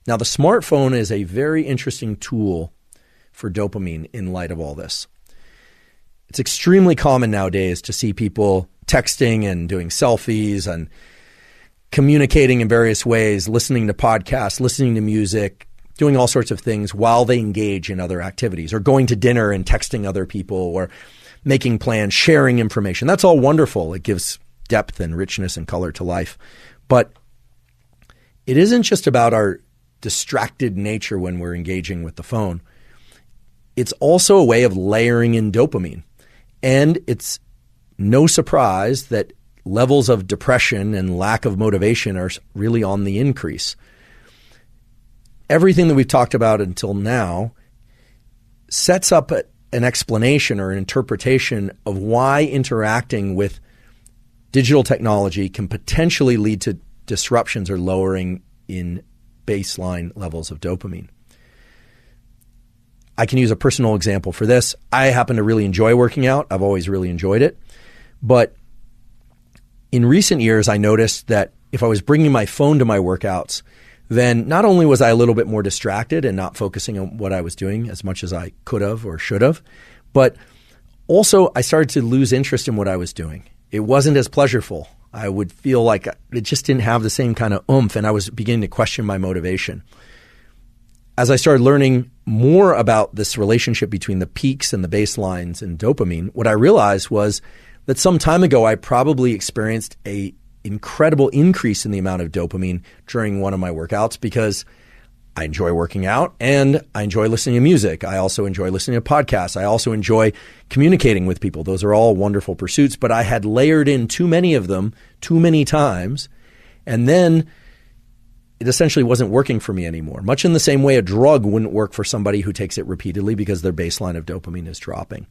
Now, the smartphone is a very interesting tool for dopamine in light of all this. It's extremely common nowadays to see people texting and doing selfies and communicating in various ways, listening to podcasts, listening to music, doing all sorts of things while they engage in other activities, or going to dinner and texting other people, or making plans, sharing information. That's all wonderful. It gives depth and richness and color to life. But it isn't just about our distracted nature when we're engaging with the phone. It's also a way of layering in dopamine. And it's no surprise that levels of depression and lack of motivation are really on the increase. Everything that we've talked about until now sets up an explanation or an interpretation of why interacting with digital technology can potentially lead to disruptions or lowering in baseline levels of dopamine. I can use a personal example for this. I happen to really enjoy working out. I've always really enjoyed it. But in recent years, I noticed that if I was bringing my phone to my workouts, then not only was I a little bit more distracted and not focusing on what I was doing as much as I could have or should have, but also I started to lose interest in what I was doing. It wasn't as pleasurable. I would feel like it just didn't have the same kind of oomph, and I was beginning to question my motivation. As I started learning more about this relationship between the peaks and the baselines in dopamine, what I realized was that some time ago I probably experienced an incredible increase in the amount of dopamine during one of my workouts because I enjoy working out and I enjoy listening to music. I also enjoy listening to podcasts. I also enjoy communicating with people. Those are all wonderful pursuits, but I had layered in too many of them too many times, and then it essentially wasn't working for me anymore. Much in the same way a drug wouldn't work for somebody who takes it repeatedly because their baseline of dopamine is dropping.